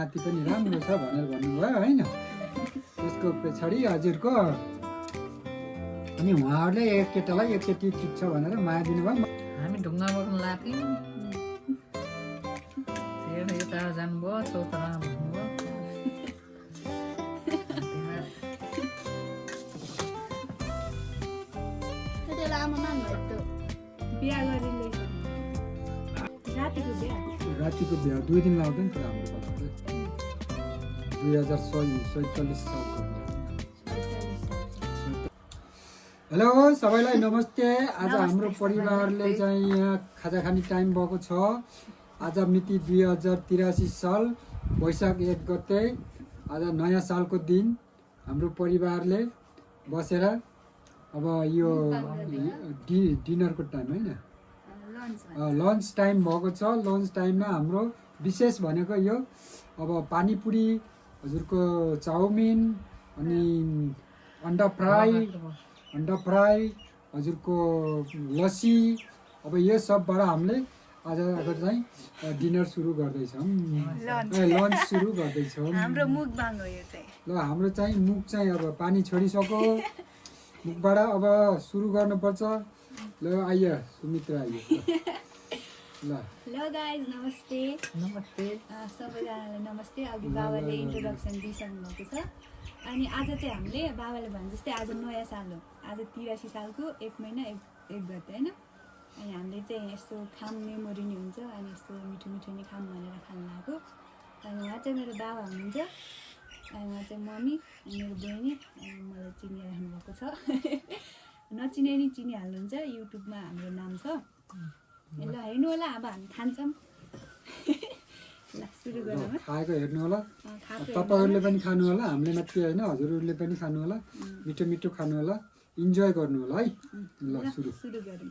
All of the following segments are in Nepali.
नाति पनि राम्रो छ भनेर भन्नुभयो हैन। त्यसको पछाडि हजुरको अनि उहाँहरूले एक केटालाई एक केटी ठिक छ भनेर माया दिनुभयो। हामी ढुङ्गा बोक्न लाग्थ्यौँ। यता जानुभयो चौतारामा भन्नुभयो। रातिको बिहा 2 दिन लाग्दैन नि त हाम्रो पालाले। 2047 सालको बिहा। हेलो सबैलाई नमस्ते। आज हाम्रो परिवारले चाहिँ यहाँ खाजा खाने टाइम भएको छ। आज मिति 2083 साल वैशाख 1 गते। आज नयाँ सालको दिन हाम्रो परिवारले बसेर अब यो डिनरको टाइम हैन, लन्च टाइम भएको छ। लन्च टाइममा हाम्रो विशेष भनेको यो अब पानीपुरी, हजुरको चाउमिन, अनि अन्डा फ्राई, हजुरको लस्सी, अब यो सबबाट हामीले आज चाहिँ डिनर सुरु गर्दैछौँ, लन्च सुरु गर्दैछौँ। हाम्रो मुखबाङ हो यो चाहिँ। ल हाम्रो चाहिँ मुख चाहिँ अब पानी छोडिसक्यो, मुखबाट अब सुरु गर्नुपर्छ। ल आइए सुमित्रा आइए। ल हेलो गाइज, नमस्ते। सबैजनालाई नमस्ते। अघि बाबाले इन्ट्रोडक्सन दिइसक्नु भएको छ। अनि आज चाहिँ हामीले बाबाले भने जस्तै आज नयाँ साल हो। आज 83 सालको 1 महिना 1 गते होइन। अनि हामीले चाहिँ यस्तो खाम मेमोरी नि हुन्छ, अनि यस्तो मिठो मिठो नि खाम भनेर खानु लाग्यो। अनि उहाँ चाहिँ मेरो बाबा हुनुहुन्छ, अनि उहाँ चाहिँ मम्मी, मेरो बहिनी, अनि मलाई चिनिराख्नु भएको छ। नचिने नि चिनिहाल्नुहुन्छ, युट्युबमा हाम्रो नाम छ। ल हेर्नु होला, अब हामी खान्छौँ। ल सुरु गरौँ। खाएको हेर्नु होला, तपाईँहरूले पनि खानु होला, हामीले मात्रै होइन हजुरहरूले पनि खानु होला, मिठो मिठो खानु होला, इन्जोय गर्नु होला है। ल सुरु गरौँ।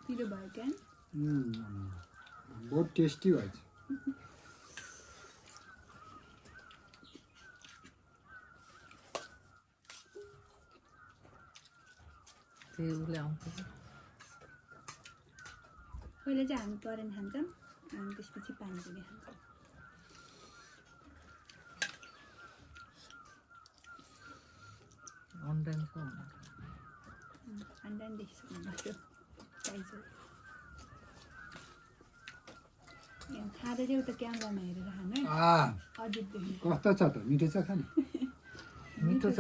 पिरो भयो क्या? बहुत टेस्टी भएछ। पहिला चाहिँ हामी तरेन खान्छौँ, अनि त्यसपछि पानीपुरी खान्छौँ। अन्डा नि देखिसक्नु भएको खाँदा चाहिँ उता क्यामेरामा हेरेर खानु है। कस्तो छ त? मिठो छ खाने? मिठो छ।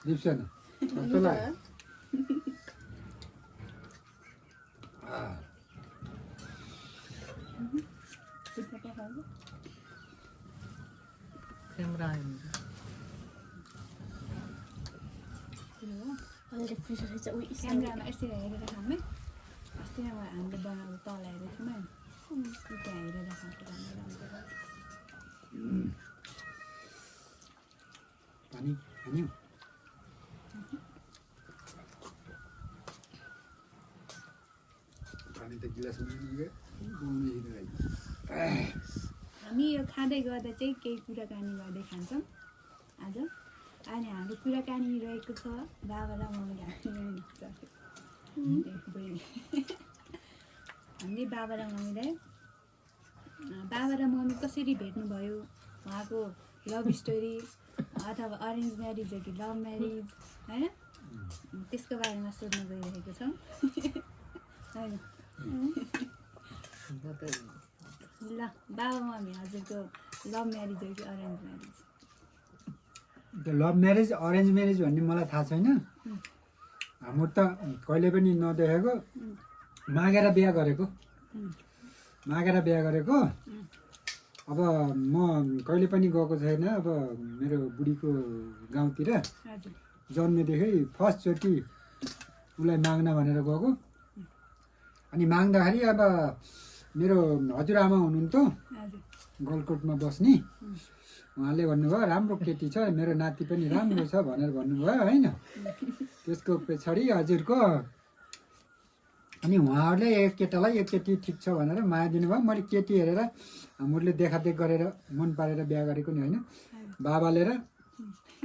दिप्सन कस्तो लाग्यो? क्यामेरामा यसरी हेरेर खानु है। अस्ति नै हामीले बनाएको तल हेरेको थियौँ, त्यहाँ हेरेर खाएको राम्रो। पानी खान्यौ? पानी त गिलासमा हामी यो खाँदै गर्दा चाहिँ केही कुराकानी गर्दै खान्छौँ आज। अनि हाम्रो कुराकानी रहेको छ बाबा र मम्मी। हामीले बाबा र मम्मीलाई बाबा र मम्मी कसरी भेट्नुभयो, उहाँको लभ स्टोरी अथवा अरेन्ज म्यारिज हो कि लभ म्यारिज होइन, त्यसको बारेमा सोध्न गइरहेको छौँ होइन। ल बाबा मम्मी, हजुरको लभ म्यारिज हो कि arrange marriage? Love marriage arrange marriage भन्ने मलाई थाहा छैन। हाम्रो त कहिले पनि नदेखेको, मागेर बिहा गरेको। अब म कहिले पनि गएको छैन। अब मेरो बुढीको गाउँतिर जन्मेदेखि फर्स्टचोटि उसलाई माग्न भनेर गएको। अनि माग्दाखेरि अब मेरो हजुरआमा हुनुहुन्थ्यो गलकोटमा बस्ने, उहाँले भन्नुभयो राम्रो केटी छ, मेरो नाति पनि राम्रो छ भनेर भन्नुभयो होइन। त्यसको पछाडि हजुरको अनि उहाँहरूले एक केटालाई एक केटी ठिक छ भनेर माया दिनुभयो। मैले केटी हेरेर हामीहरूले देखादेख गरेर मन पारेर बिहा गरेको नि होइन। बाबाले र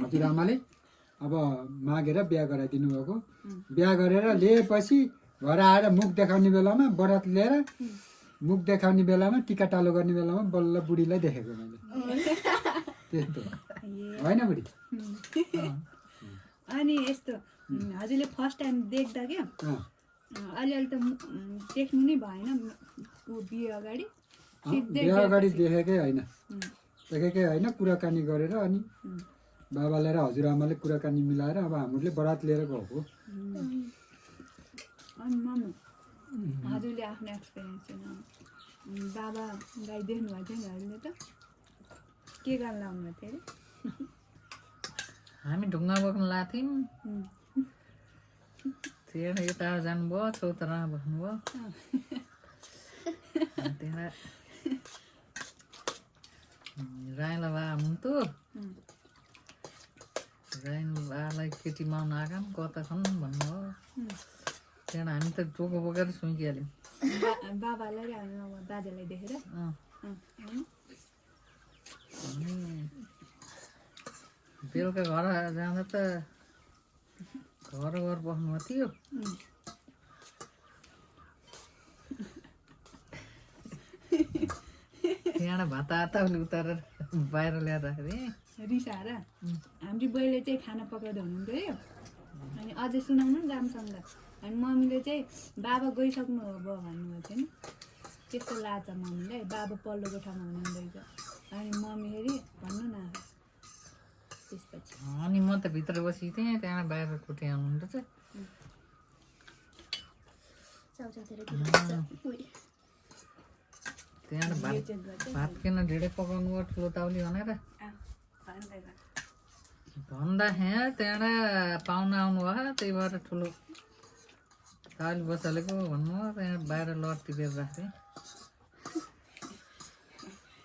हजुरआमाले अब मागेर बिहा गराइदिनु भएको। बिहा गरेर लिएपछि घर आएर मुख देखाउने बेलामा बरात लिएर मुख देखाउने बेलामा टिका टालो गर्ने बेलामा बल्ल बुढीलाई देखेको मैले। त्यस्तो होइन बुढी? अनि यस्तो हजुरले फर्स्ट टाइम देख्दा क्या अलिअलि त देख्नु नै भएन ऊ बिहे अगाडि? बिहा अगाडि देखेकै होइन, कुराकानी गरेर अनि बाबाले र हजुरआमाले कुराकानी मिलाएर अब हामीले बरात लिएर गएको। अनि मम्मी हजुरले आफ्नो एक्सपिरियन्स बाबालाई देख्नुभएको थियो नि हजुरले त के गर्न लाउनु थियो अरे? हामी ढुङ्गा बोक्न लाथ्यौँ, त्यहाँ यता जानुभयो, चौतारामा बस्नुभयो। त्यहाँ राइला बा हुनुहुन्थ्यो, राइला बालाई केटी माउन आएका कता छन् भन्नुभयो। त्यहाँबाट हामी त टोको बोकेर सुइकिहाल्यौँ। बाबालाई र दाजुलाई देखेर अनि बेलुका घर जाँदा त घर बस्नुभएको थियो। त्यहाँबाट भात आताउले उतारेर बाहिर ल्याएर राखेँ। रिसाएर हाम्रो बहिनीले चाहिँ खाना पकाउँदै हुनुहुन्थ्यो अनि अझै सुनाउनु नि राम्रोसँग। अनि मम्मीले चाहिँ बाबा गइसक्नु भयो भन्नुभएको थियो नि, त्यस्तो लाग्छ मम्मीलाई। बाबा पल्लो कोठामा हुनुहुँदो रहेछ अनि मम्मी फेरि भन्नु न त्यसपछि। अनि म त भित्र बसेको थिएँ, त्यहाँबाट बाहिर कोठी आउनुहुँदो रहेछ। त्यहाँबाट भात किन ढिँडै पकाउनु भयो ठुलो ताउली भनेर भन्दाखेरि त्यहाँबाट पाहुना आउनुभयो, त्यही भएर ठुलो ताउली बसालेको भन्नुभयो। त्यहाँ बाहिर लड टिपेर राख्थेँ।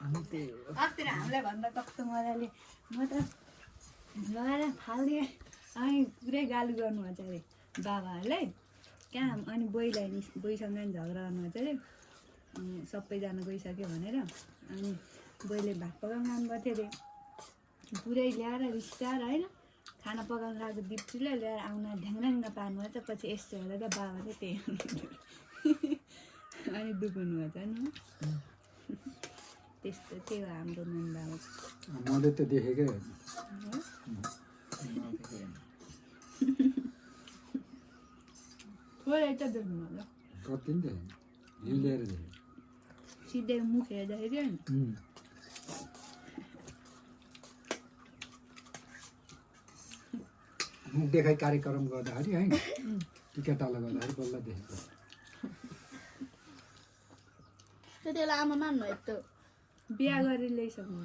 अनि त्यही हो। अस्ति हामीलाई भन्दा कस्तो मजाले म त लगाएर फालिदिएँ अनि पुरै गाली गर्नुहुन्छ अरे बाबाहरूलाई कहाँ। अनि बोइसँग नि झगडा गर्नुहुन्छ अरे सबैजना गइसक्यो भनेर। अनि बोइले भात पकाउनु लानुभएको थियो अरे, पुरै ल्याएर रिसाएर होइन खाना पकाउनु लागेको दिप्चुलाई ल्याएर आउन ढ्याङ्ग्याङ्ग पार्नुभएको छ। पछि यस्तो हेर्दा त बाबा चाहिँ त्यही हुनुहुन्थ्यो अनि दुख्नु भएको छ नि। त्यस्तो त्यही हो हाम्रो मेन बाबा। मैले त देखेकै होइन। थोरै त देख्नु होला, कति नि देखेन, हिँडेर देखेँ। सिधै मुख हेर्दाखेरि मुख देखाइ कार्यक्रम गर्दाखेरि होइन, टिका टालो गर्दाखेरि बल्ल देखेको। त्यति बेला आमा मान्नु यस्तो बिहा गरेर ल्याइसक्नु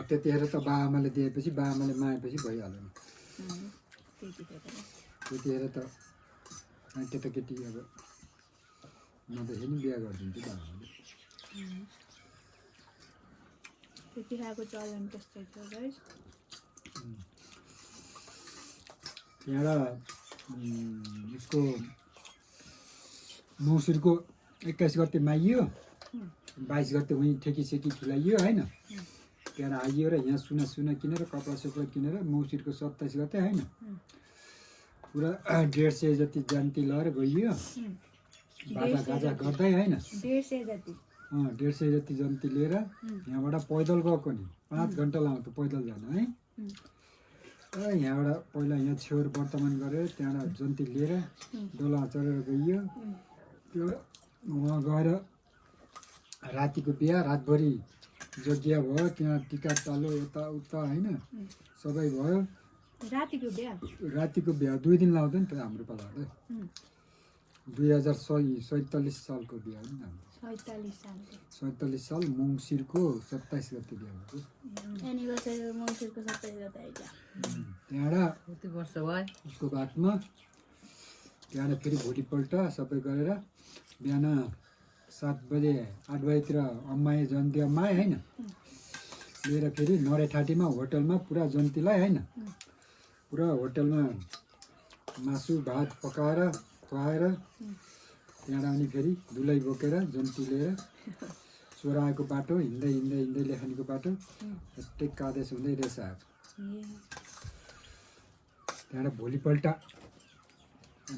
त्यतिखेर त बाआमाले दिएपछि बाआमाले मागेपछि भइहाल्यो नि। त्यतिखेर त केटाकेटी अब नदेखे नि बिहा गरिदिन्थ्यो बाबाले। त्यतिखेरको चलन त्यस्तै थियो गाइस। त्यहाँबाट उसको मौसिरको 21 गते मागियो, 22 गते उहीँ ठेकीसेकी खुलाइयो होइन। त्यहाँबाट आइयो र यहाँ सुना किनेर कपडा सपडा किनेर मौसिरको 27 गते होइन पुरा 150 जति जान्ती लगाएर गइयो बाजा गाजा गर्दै होइन। 150 जति 150 जति जन्ती लिएर यहाँबाट पैदल गएको नि 5 घन्टा लाग्थ्यो पैदल जान है। यहाँबाट पहिला यहाँ छेउर वर्तमान गरेर त्यहाँबाट जन्ती लिएर डोला चढेर गइयो। त्यो वहाँ गएर रातिको बिहा, रातभरि यज्ञ भयो, त्यहाँ टिका टालो यताउता होइन सबै भयो। रातिको बिहा 2 दिन लाग्दैन त हाम्रो पाला। 2047 सालको बिहा हो नि हाम्रो। 47 साल मङ्सिरको 27 गते बिहा भएको। एनिभर्सरी मङ्सिरको 27 गते आइज। त्यहाँबाट कति वर्ष भयो उसको बादमा त्यहाँबाट फेरि भोलिपल्ट सबै गरेर बिहान 7 बजे 8 बजेतिर अम्माए जन्ती अम्माए होइन लिएर फेरि नरेठाटीमा होटलमा पुरा जन्तीलाई होइन पुरा होटलमा मासु भात पकाएर खुवाएर त्यहाँबाट अनि फेरि दुलै बोकेर जन्ती लिएर चोराएको बाटो हिँड्दै हिँड्दै हिँड्दै लेखनीको बाटो टेक कादेश हुँदै रहेछ ए त्यहाँबाट भोलिपल्ट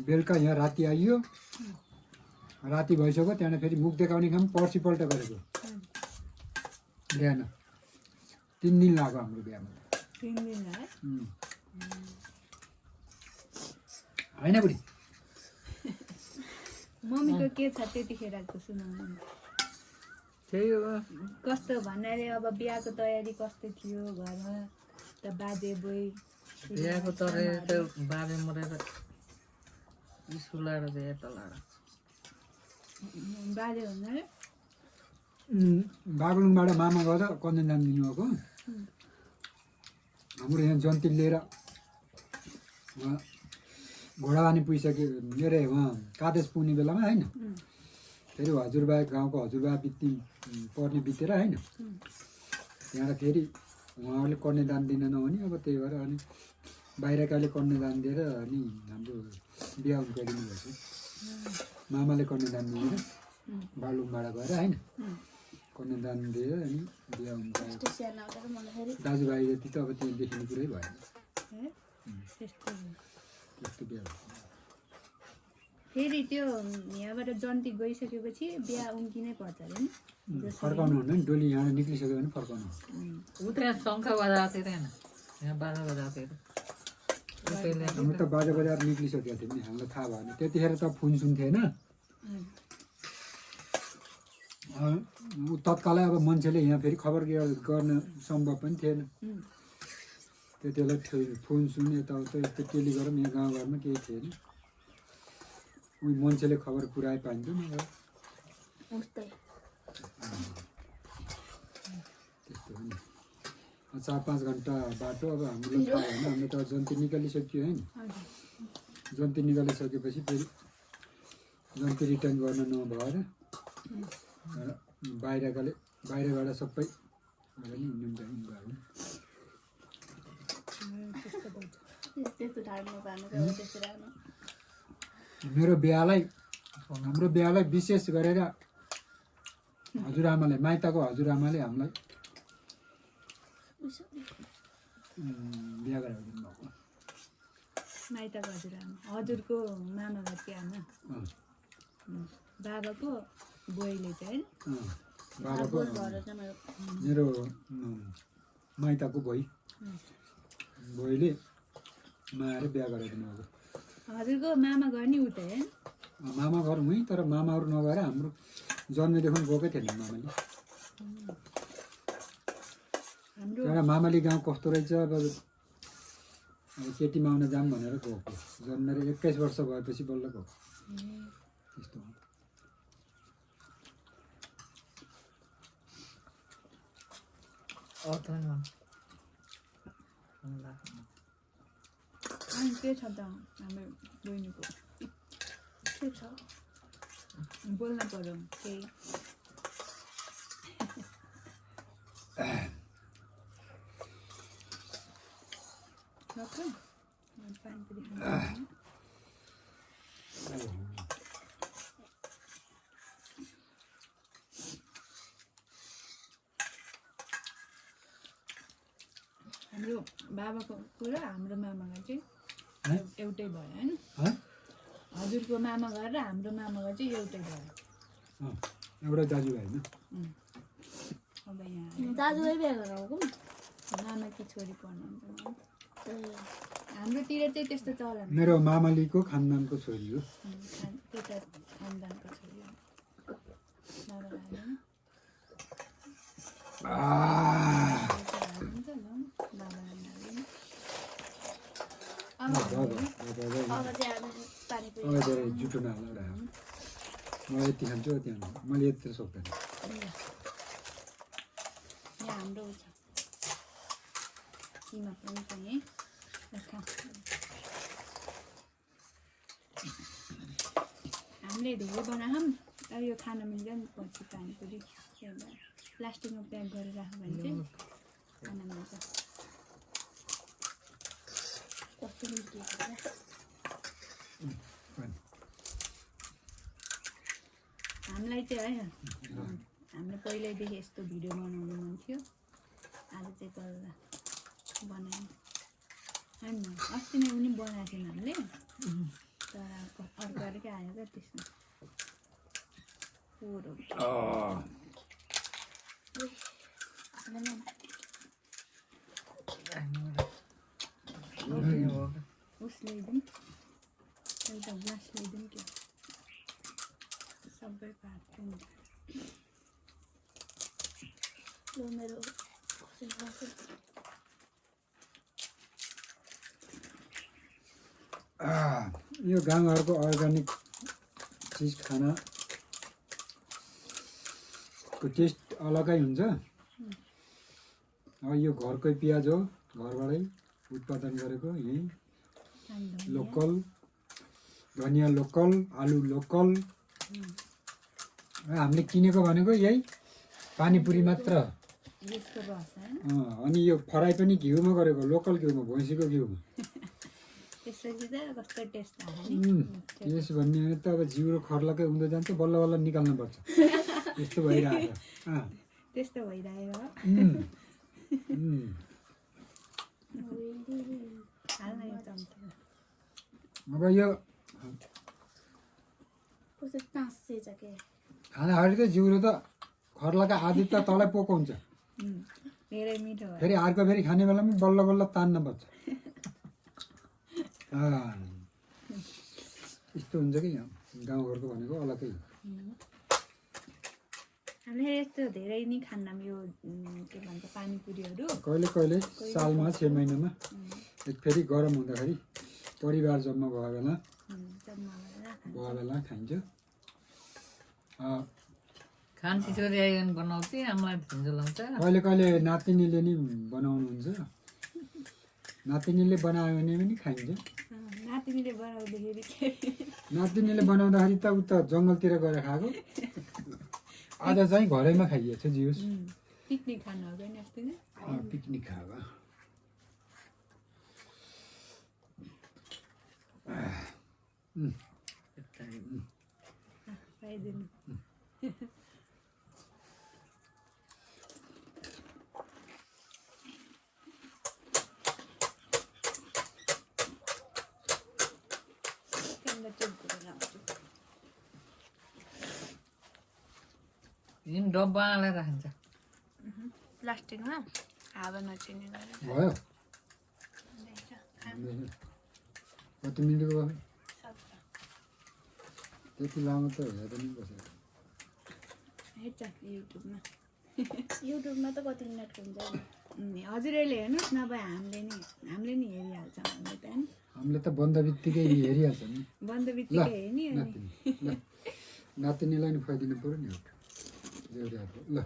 बेलुका यहाँ राति आइयो राति भइसक्यो त्यहाँबाट फेरि मुख देखाउने काम पर्सिपल्ट गरेको बिहान 3 दिन लाग्यो हाम्रो बिहामा 3 दिन है होइन बुढी मम्मीको के छ त्यतिखेरको सुनाउनु त्यही हो कस्तो भन्नाले अब बिहाको तयारी कस्तो थियो घरमा त बाजे बोइ बिहाको तरे त बाबे मरेर स्कुल आएर दिए तलाएर बाजे भन्नाले बागलुङबाट मामा गएर कन्यादान दिनुभएको हाम्रो यहाँ जन्ती लिएर उहाँ घोडाबानी पुगिसक्यो मेरो उहाँ कादेश पुग्ने बेलामा होइन फेरि हजुरबा गाउँको हजुरबा पर्ने बितेर होइन त्यहाँबाट फेरि उहाँहरूले कन्यादान दिन नहुने अब त्यही भएर अनि बाहिरकाले कन्यादान दिएर अनि हाम्रो बिहा गरिदिनु भएछ मामाले कन्यादान दिएर बागलुङबाट गएर होइन कन्यादान दिएर अनि बिहा हुनु पायो दाजुभाइ जति त अब त्यहाँ देखिने कुरै भएन त्यस्तो बिहा फेरि त्यो यहाँबाट जन्ती गइसकेपछि बिहा उम्किनै पर्छ अरे नि फर्काउनु हुन्न नि डोली यहाँबाट निक्लिसक्यो भने फर्काउनु ऊ त्यहाँ शङ्ख बजाएको थियो त्यहाँ यहाँ बाजा बजाएको थियो हाम्रो त बाजा बजार निक्लिसकेको थियो नि हामीलाई थाहा भएन त्यतिखेर त फोन सुन्थेन तत्कालै अब मान्छेले यहाँ फेरि खबर गर्न सम्भव पनि थिएन त्यति बेला फोन सुन यताउता यस्तो टेली गरौँ यहाँ गाउँघरमा केही थिएन उही मान्छेले खबर पुऱ्याए पाइन्थ्यो नि उस्तै त्यस्तो हो नि 4-5 घन्टा बाटो अब हामीलाई थाहा भएन हाम्रो त जन्ती निकालिसक्यो होइन जन्ती निकालिसकेपछि फेरि जन्ती रिटर्न गर्न नभएर बाहिरबाट सबै त्यस्तो ठाड्नु पार्नु त्यस्तो राम्रो मेरो बिहालाई हाम्रो बिहालाई विशेष गरेर हजुरआमाले माइतको हजुरआमाले हामीलाई बिहा गराइदिनु भएको माइतको हजुरआमा हजुरको मामा घरकी आमा बाबाको बोइले चाहिँ बाबाको मेरो माइतको भोइले माएर बिहा गराइदिनु भएको हजुरको मामा घर नि उतै है मामा घर उहीँ तर मामाहरू नगएर हाम्रो जन्मेदेखि गएकै थिएन मामाले हाम्रो एउटा मामाली गाउँ कस्तो रहेछ अब केटी माउन जाऊँ भनेर गएको जन्मेर 21 वर्ष भएपछि बल्ल गएको त्यस्तो हो अनि के छ त हाम्रो बहिनीको के छ बोल्न पर्यो केही पानी पनि हाम्रो बाबाको कुरा हाम्रो मामा घर चाहिँ एउटै भयो होइन हजुरको मामा घर र हाम्रो मामा घर चाहिँ एउटै भयो एउटा दाजुभाइ होइन अब यहाँ दाजुभाइ बिहा गराएको मामाकी छोरी पढ्नुहुन्छ हाम्रोतिर चाहिँ त्यस्तो चलन मेरो मामालीको खानदानको छोरी हो त्यता खानदानको छोरी हो अब चाहिँ हामी पानी पुरी अब धेरै जुठो नहाल्नु एउटा म यति खान्छु यति खान्छु मैले यति सक्दैन यहाँ हाम्रो छ किमा पनि पनि हामीले धेरै बनाऊँ अब यो खान मिल्छ नि पछि पानीपुरी प्लास्टिकमा प्याक गरेर राख्यो भने चाहिँ खान मिल्छ कस्तो मिठो हामीलाई चाहिँ है हाम्रो पहिल्यैदेखि यस्तो भिडियो बनाउनु मन थियो आज चाहिँ बल्ल बनाएँ होइन अस्ति नै पनि बनाएको थियौँ हामीले तर अर्को अर्कै आयो क्या त्यसमा पोहोर उस ल्याइदिउँ एउटा ग्लास ल्याइदिउँ क्या सबै पार्छौँ यो मेरो यो गाउँघरको अर्ग्यानिक चिज खानाको टेस्ट अलगै हुन्छ। अब यो घरकै प्याज हो, घरबाटै उत्पादन गरेको, यही लोकल, धनियाँ लोकल, आलु लोकल। हामीले किनेको भनेको यही पानीपुरी मात्र। यसको रस होइन अनि यो फ्राई पनि घिउमा गरेको, लोकल घिउमा, भैँसीको घिउमा। त्यसपछि त कस्तो टेस्ट आयो यस भन्ने भने त अब जिउरो खर्लकै हुँदै जान्छ, बल्ल बल्ल निकाल्नुपर्छ। यस्तो भइरहेको त्यस्तो भइरहेको हो हाल्न यो चम्चा अब यो कस्तो टाँस्से छ के खाँदाखेरि त जिउरो त खर्लका आदि त तलै पोको हुन्छ, धेरै मिठो भयो फेरि अर्को फेरि खाने बेलामा बल्ल बल्ल तान्नुपर्छ। यस्तो हुन्छ कि गाउँघरको भनेको अलग्गै हो। हामीले यस्तो धेरै नै खान्नौँ यो के भन्छ पानीपुरीहरू कहिले कहिले सालमा 6 महिनामा एक फेरि गरम हुँदाखेरि परिवार जम्मा भयो बेला खाइन्छ। खान छिटोरी आयो भने बनाउँथे हामीलाई भिन्जो लाउँछ कहिले कहिले नातिनीले नि बनाउनुहुन्छ, नातिनीले बनायो भने पनि खाइन्छ। नातिनीले बनाउँदाखेरि नातिनीले बनाउँदाखेरि त उता जङ्गलतिर गएर खाएको, आज चाहिँ घरैमा खाइएछ जियोस्। पिकनिक खानु हो नि अस्ति नै पिकनिक खाएको पाइदिनु जुन डब्बा हालेर खान्छ प्लास्टिकमा हावा नचिने गरेर भयो। कति मिनटको भयो? त्यति लामो त हेर्दै नि बसेको। हेर्छ युट्युबमा युट्युबमा त कति मिनटको हुन्छ हजुरहरूले हेर्नुहोस् नभए हामीले नि हेरिहाल्छ हामीले त होइन हामीले त बन्द बित्तिकै हेरिहाल्छ नि। बन्द बित्तिकै हेर्ने अनि नातिनी ल नातिनीलाई नि खुवाइदिनु पऱ्यो नि एउटा देउराको। ल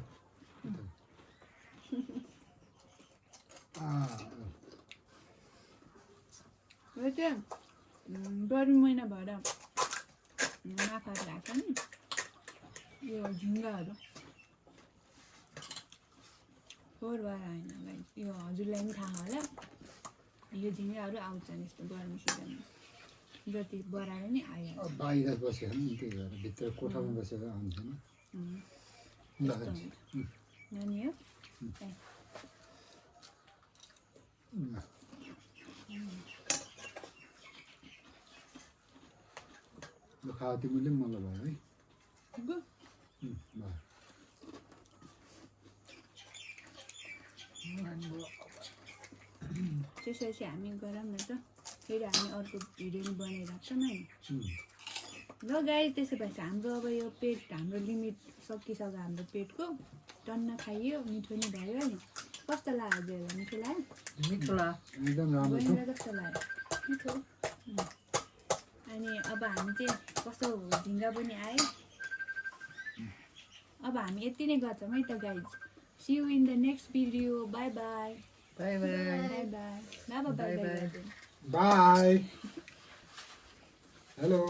यो चाहिँ गर्मी महिना भएर माछाहरू राख्छ नि यो झिङ्गाहरू फोहोर भएर होइन भाइ यो हजुरलाई पनि थाहा होला यो झिङ्गाहरू आउँछन् यस्तो गर्मी सिजनमा जति बढाएर नि आइहाल्छ। बाहिर बसेको नि त्यही भएर भित्र कोठामा बसेर आउँदैन। ल नानी हो ल खाऊ तिमीले पनि मलाई भयो है। गो भयो। त्यसपछि हामी गरौँ न त फेरि हामी अर्को भिडियो पनि बनाइराख्छौँ होइन ल गाई। त्यसो भएपछि हाम्रो अब यो पेट हाम्रो लिमिट सकिसक्यो हाम्रो पेटको टन्न खाइयो मिठो नि भयो नि कस्तो लाग्यो हजुरहरूलाई मिठो लाग्यो मिठो लाग्यो एकदम राम्रो छ। बहिनीलाई कस्तो लाग्यो मिठो अनि अब हामी चाहिँ कस्तो झिङ्गा पनि आयो अब हामी यति नै गर्छौँ है त guys. See you in the next video bye bye bye bye bye bye bye bye bye. Hello.